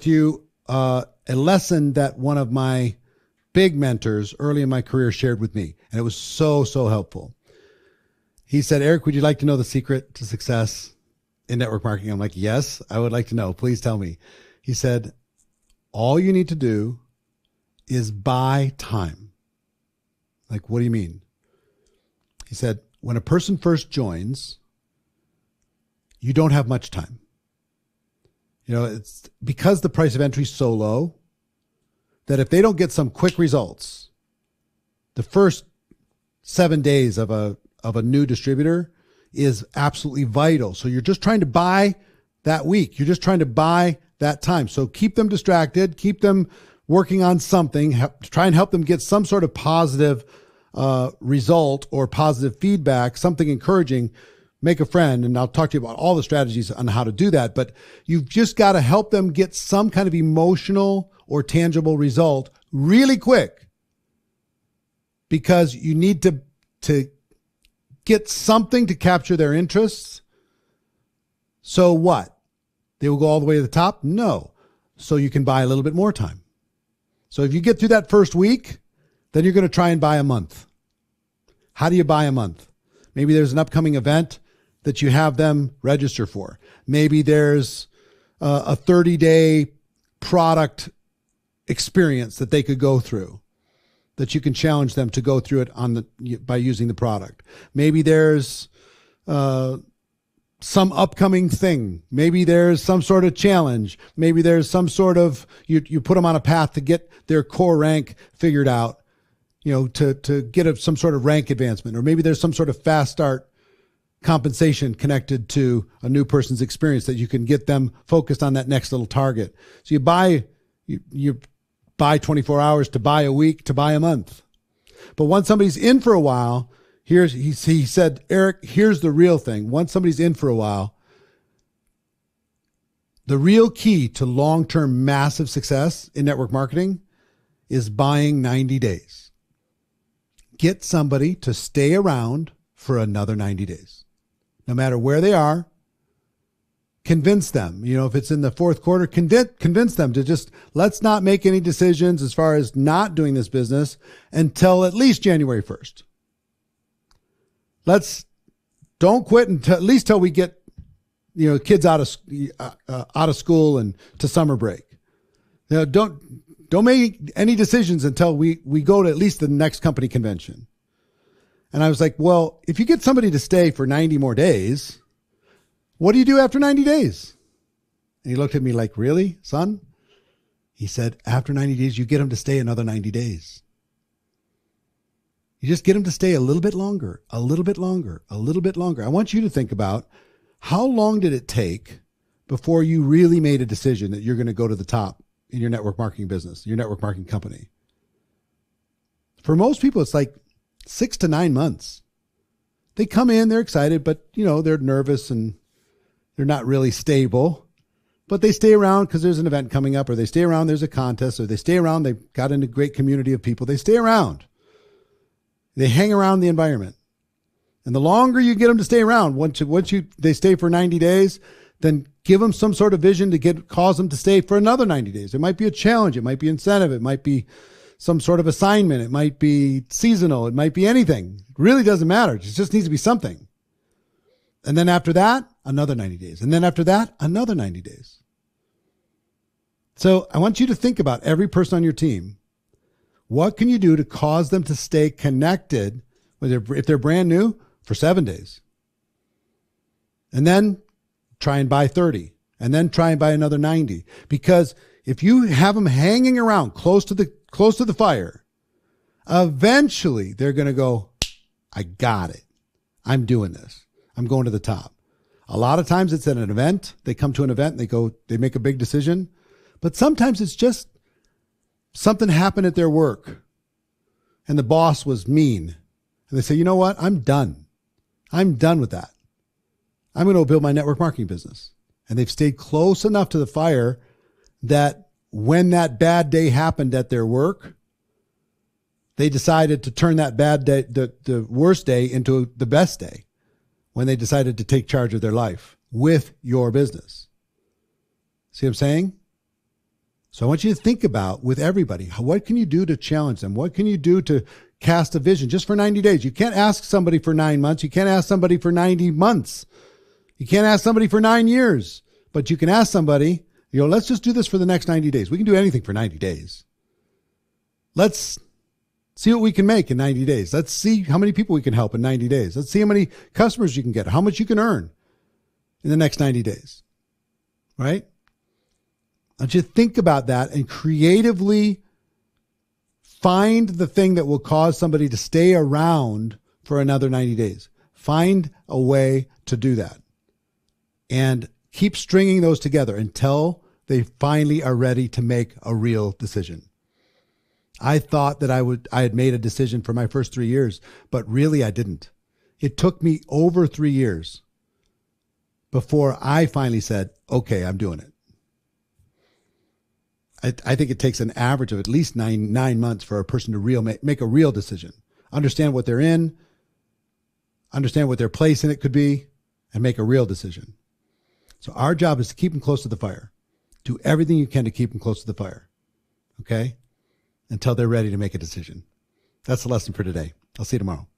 To you a lesson that one of my big mentors early in my career shared with me, and it was so helpful. He said, Eric, would you like to know the secret to success in network marketing? I'm like, yes, I would like to know. Please tell me. He said, all you need to do is buy time. Like, what do you mean? He said, when a person first joins, you don't have much time. You know, it's because the price of entry is so low that if they don't get some quick results, the first 7 days of a new distributor is absolutely vital. So you're just trying to buy that week. You're just trying to buy that time. So keep them distracted, keep them working on something, try and help them get some sort of positive result or positive feedback, something encouraging. Make a friend, and I'll talk to you about all the strategies on how to do that. But you've just got to help them get some kind of emotional or tangible result really quick, because you need to get something to capture their interests. So what? They will go all the way to the top? No. So you can buy a little bit more time. So if you get through that first week, then you're going to try and buy a month. How do you buy a month? Maybe there's an upcoming event that you have them register for. Maybe there's a 30-day product experience that they could go through, that you can challenge them to go through it by using the product. Maybe there's some upcoming thing. Maybe there's some sort of challenge. Maybe there's some sort of, you put them on a path to get their core rank figured out, you know, to get some sort of rank advancement. Or maybe there's some sort of fast start compensation connected to a new person's experience that you can get them focused on that next little target. So you buy 24 hours to buy a week to buy a month. But once somebody's in for a while, he said, Eric, here's the real thing. Once somebody's in for a while, the real key to long-term massive success in network marketing is buying 90 days. Get somebody to stay around for another 90 days. No matter where they are, convince them. You know, if it's in the fourth quarter, convince them to just, let's not make any decisions as far as not doing this business until at least January 1st. Don't quit until at least till we get, you know, kids out of school and to summer break. You know, don't make any decisions until we go to at least the next company convention. And I was like, well, if you get somebody to stay for 90 more days, what do you do after 90 days? And he looked at me like, really, son? He said, after 90 days, you get them to stay another 90 days. You just get them to stay a little bit longer, a little bit longer, a little bit longer. I want you to think about, how long did it take before you really made a decision that you're going to go to the top in your network marketing business, your network marketing company? For most people, it's like 6 to 9 months. They come in, they're excited, but you know, they're nervous and they're not really stable, but they stay around because there's an event coming up, or they stay around, there's a contest, or they stay around, they've got in a great community of people. They stay around. They hang around the environment. And the longer you get them to stay around, once they stay for 90 days, then give them some sort of vision to cause them to stay for another 90 days. It might be a challenge. It might be incentive. It might be some sort of assignment. It might be seasonal. It might be anything. It really doesn't matter. It just needs to be something. And then after that, another 90 days. And then after that, another 90 days. So I want you to think about every person on your team. What can you do to cause them to stay connected, if they're brand new, for 7 days? And then try and buy 30. And then try and buy another 90. Because if you have them hanging around close to the fire, eventually they're going to go, I got it. I'm doing this. I'm going to the top. A lot of times it's at an event. They come to an event and they make a big decision. But sometimes it's just something happened at their work and the boss was mean. And they say, you know what? I'm done. I'm done with that. I'm going to build my network marketing business. And they've stayed close enough to the fire that when that bad day happened at their work, they decided to turn that bad day, the worst day, into the best day, when they decided to take charge of their life with your business. See what I'm saying? So I want you to think about with everybody, what can you do to challenge them? What can you do to cast a vision just for 90 days? You can't ask somebody for 9 months. You can't ask somebody for 90 months. You can't ask somebody for 9 years, but you can ask somebody, let's just do this for the next 90 days. We can do anything for 90 days. Let's see what we can make in 90 days. Let's see how many people we can help in 90 days. Let's see how many customers you can get, how much you can earn in the next 90 days, right? I want you to think about that and creatively find the thing that will cause somebody to stay around for another 90 days. Find a way to do that and keep stringing those together until they finally are ready to make a real decision. I thought that I had made a decision for my first 3 years, but really I didn't. It took me over 3 years before I finally said, okay, I'm doing it. I think it takes an average of at least nine months for a person to make a real decision, understand what they're in, understand what their place in it could be, and make a real decision. So our job is to keep them close to the fire. Do everything you can to keep them close to the fire, okay? Until they're ready to make a decision. That's the lesson for today. I'll see you tomorrow.